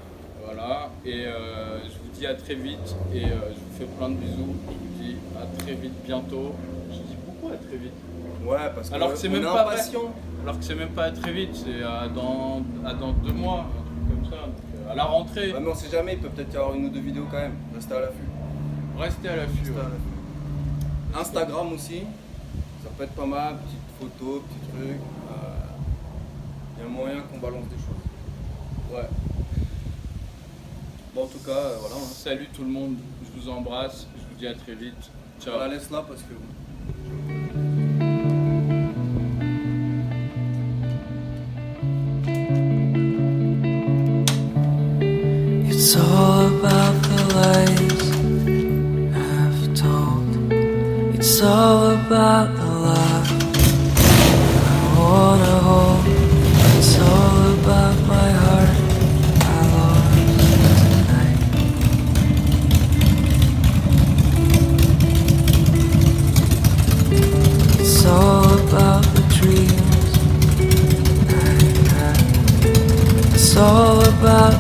Speaker 3: Voilà, et je vous dis à très vite, et je vous fais plein de bisous, je vous dis à très vite bientôt. Je dis beaucoup à très vite.
Speaker 2: Ouais, parce que
Speaker 3: Alors que c'est même
Speaker 2: est
Speaker 3: pas
Speaker 2: impatient.
Speaker 3: Alors que c'est même pas à très vite, c'est dans 2 mois, un truc comme ça. À la rentrée.
Speaker 2: Ouais, mais on sait jamais, il peut peut-être y avoir 1 ou 2 vidéos quand même. Restez à l'affût.
Speaker 3: Restez à l'affût.
Speaker 2: Restez à
Speaker 3: Ouais.
Speaker 2: l'affût. Instagram aussi, ça peut être pas mal, petites photos, petits trucs. Il y a moyen qu'on balance des choses.
Speaker 3: Ouais.
Speaker 2: Bon, en tout cas, voilà. Hein.
Speaker 3: Salut tout le monde, je vous embrasse, je vous dis à très vite. Ciao.
Speaker 2: On la laisse là parce que.
Speaker 6: It's all about the lies I've told. It's all about the love I wanna hold. It's all about my heart I lost tonight. It's all about the dreams I had. It's all about